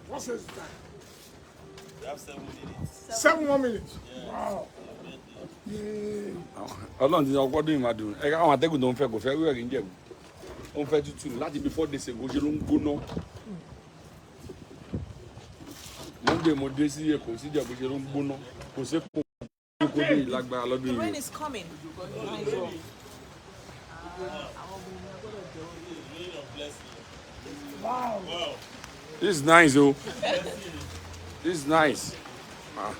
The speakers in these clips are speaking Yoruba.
What's his time? You have 7 minutes. 7 more minutes. Yeah. Wow. Ọlọ́run ti sọ ọgbọ́dún yìí máa dùn ẹ káwọn atẹ́gùn tó ń fẹ́ kò fẹ́ wíwẹ̀ kì í jẹ̀bù ó ń fẹ́ tútù láti bí 4 days ago ṣe ló ń gbóná mo ń gbé mo dé sí Èkó sí Ìjẹ̀bú ṣe ló ń gbóná kò sí kò dé ìlágbára lọ́dún yìí. The rain is coming. Wow. This is nice, oh. This is nice. Ah.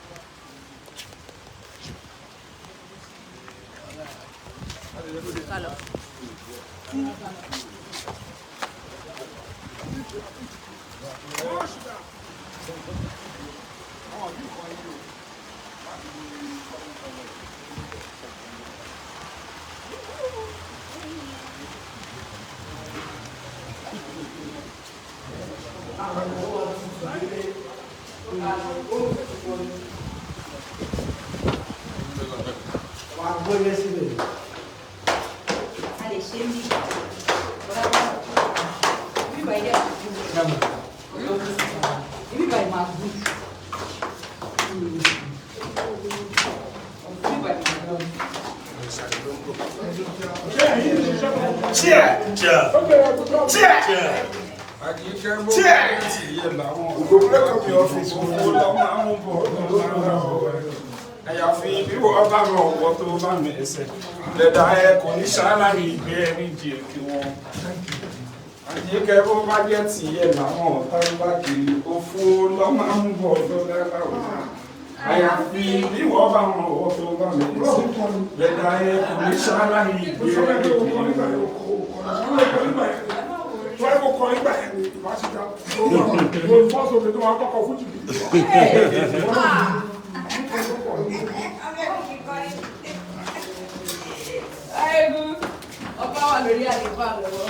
Àyàfi bí wọ́n bá rọ ọ̀pọ̀ tó bá mi ẹsẹ̀ lẹ́dà ẹ̀ kò ní ṣáláyé ìgbé ẹni jẹ kí wọ́n. Àyíkẹ́ bó bá jẹ́ tìyẹ̀ làwọn ọ̀tá bá kiri ó fún lọ́mọ ń bọ̀ lọ́dá láwọn. Àyàfi bí wọ́n bá rọ ọ̀pọ̀ tó bá mi ẹsẹ̀ lẹ́dà ẹ̀ kò ní ṣáláyé ìgbé ẹni jẹ kí wọ́n. Wọ́n kò kọ́ nígbà yẹn ni wọ́n ti dá. Mo bọ́ sókè tó wọ́n kọ́kọ́ fún jìbìtì. Ọba wà lórí àlefa lọ́wọ́.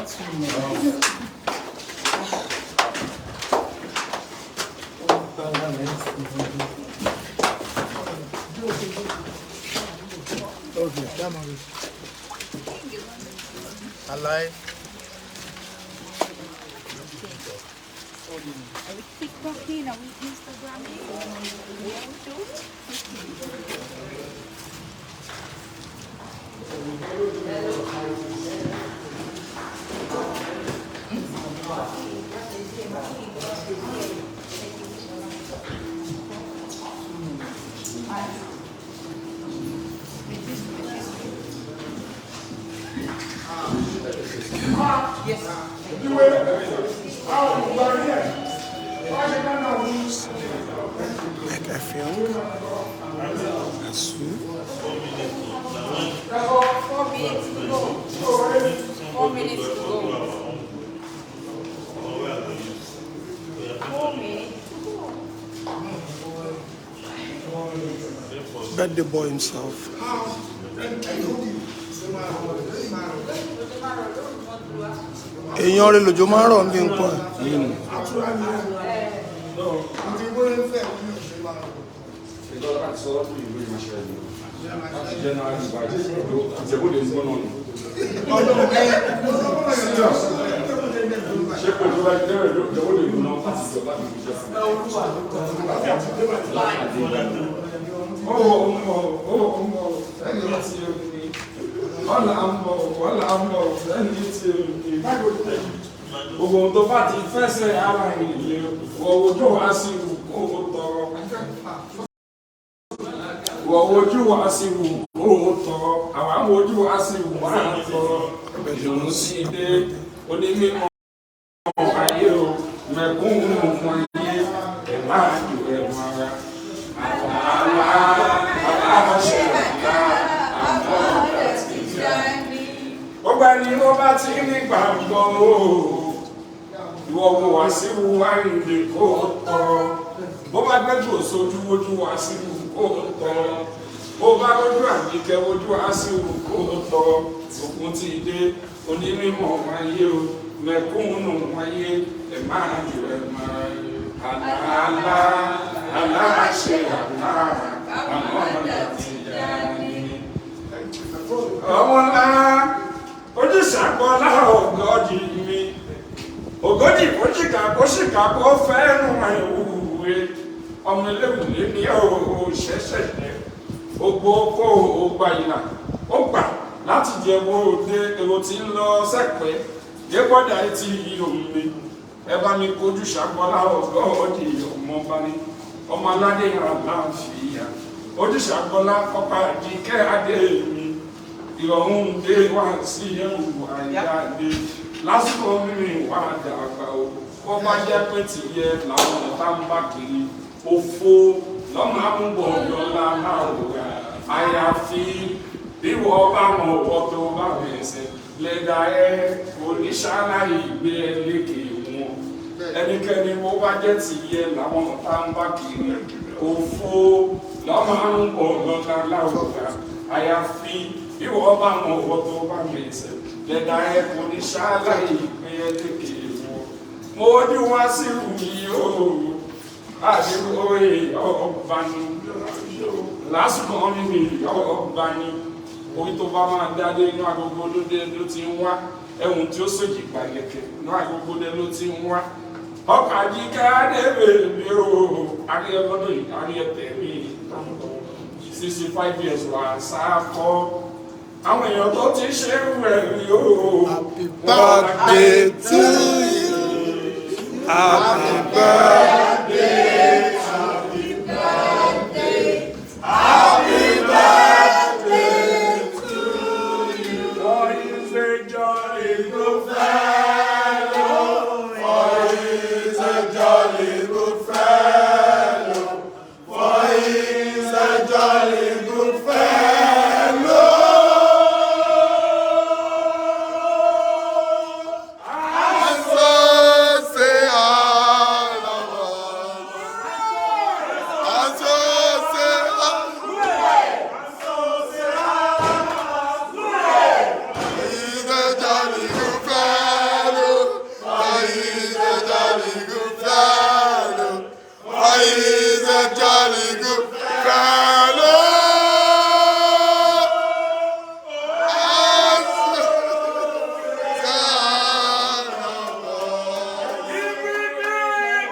Okay, come on. Alive. Are we TikToking? Are we Instagramming? Yeah, we do. Yes. Like I feel. That's true. 4 minutes to go. 4 minutes to go. 4 minutes to go. Bet the boy himself. Èèyàn rẹ̀ lòjò máa ń rọ̀ ní nǹkan. Gbogbo tó bá ti fẹsẹ̀ ara ìlú ojú wa sí owó tọrọ. Ojú wa sí owó tọrọ. Àwọn ojú wa sí wà tọrọ. Ìlú sí dé onímọ̀ ayé o. Mẹ̀kúnnù fún ayé ẹ̀ máa jù ẹ̀ mọ́ ara. Aláàbọ̀ṣẹ̀ ìlà àwọn ọ̀rẹ́ ti jẹ́. Ọgbà ni ó bá ti ní gbàgbọ́ ìwọ wo wá sí wáyé kó tọrọ bó bá gbẹ́jọ́ sójú ojú wá sí kó tọ́ bó bá lójú Àníkẹ́ ojú Àṣírù kó tọ́ òkun ti dé onímọ̀ wáyé o mẹ̀kúnnù wáyé ẹ̀ máa jù ẹ̀ máa àlá aláṣẹ àlá àwọn ọmọdé ti yá ni. ọmọ ńlá ojúṣàpọ̀lá ògọ́dì mi ògọ́dì kò ṣìkà kó fẹ́ràn ìwúwe ọmọ eléwùlé ní òṣèṣẹ̀ jẹ́ ogbó kó o gba ìlà ó gbà láti jẹ owó òde èrò tí ń lọ sẹ́pẹ́ yẹ́gbọ́dà etí omi ẹ bá mi kojú ṣàpọ̀lá ògọ́dì ọmọ bá ní ọmọ aládé àlàáfíà ojúṣàpọ̀lá ọ̀pá Àjíkẹ́ adé mi ìrọ̀rùn dé wá sí ẹ̀rù àyáde lásìkò mímì wà dàgbà o kó bá jẹ́ pé tìyẹ làwọn ọ̀tá ń bá kiri òfo lọ́mọ amúbọ̀ yọlá láwùrán àyàfi bí wọ́n bá wọn ọ̀pọ̀ tó bá bẹ̀rẹ̀ lẹ́dà oníṣàlàyé ìgbé lékè wọn ẹnikẹ́ni bó bá jẹ́ tìyẹ làwọn ọ̀tá ń bá kiri òfo lọ́mọ amúbọ̀ yọlá láwùrán àyàfi bí wọ́n bá wọn ọ̀pọ̀ tó bá bẹ̀rẹ̀ lẹ́dà oníṣàlàyé ìgbé lékè wọn mo ní wá sí ìrùyìn ooo àdìgbòye ọ̀gbani lásìkò ọ̀nìmí ọ̀gbani orí tó bá máa dáadé inú agogo lóde ló ti ń wá ẹ̀wùn tí ó sòjì gbàlẹ̀kẹ̀ inú agogo ló ti ń wá ọkọ̀ Àjíkẹ́ adébèrè mi ò àríyẹ lọ́dún yìí àríyẹ tẹ̀mí 65 years wà sáfọ́ àwọn èèyàn tó ti ṣe é rẹ̀ rí o. Happy birthday to you. Happy birthday. Happy birthday. Happy birthday to you. For he's a jolly good fellow. For he's a jolly good fellow. For he's a jolly good fellow. And so say all of us. And so say all. He's a jolly good fellow. He's a jolly good fellow. He's a jolly good fellow. And so say all of us.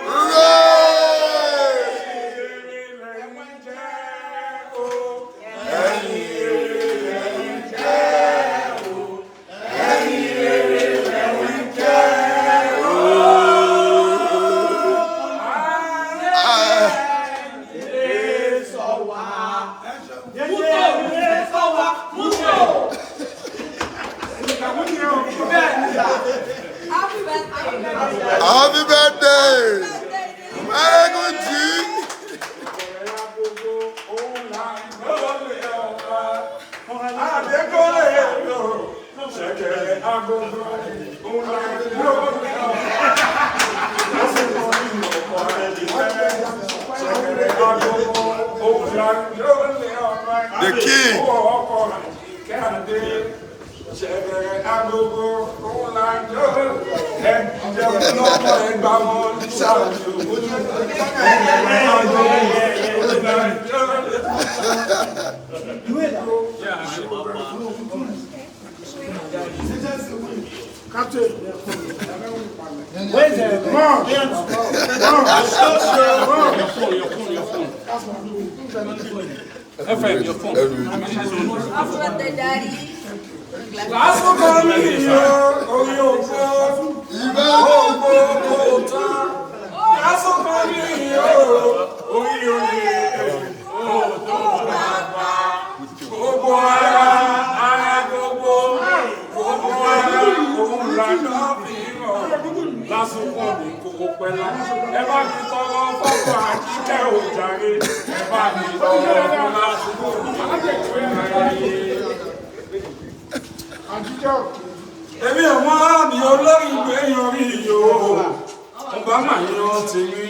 Hooray! Happy birthday! Very good, G. The king. Captain. Where's the mom? Your phone. FM, your phone. Happy birthday, Daddy. Lásìkò mi orí ògbó ògbó lásìkò mi orí ògbó bàbá gbogbo ara gbogbo ara òun lànà fi hàn lásìkò mi kókó pẹ́lá ẹ bá mi tọrọ fọ́pọ̀ Àjíkẹ́ òjàre ẹ bá mi tọrọ fún lásìkò mi kókó pẹ́lá. Èmi ọmọ mi olórí ìgbé yan rí yòó, ọba màá yan tèmi.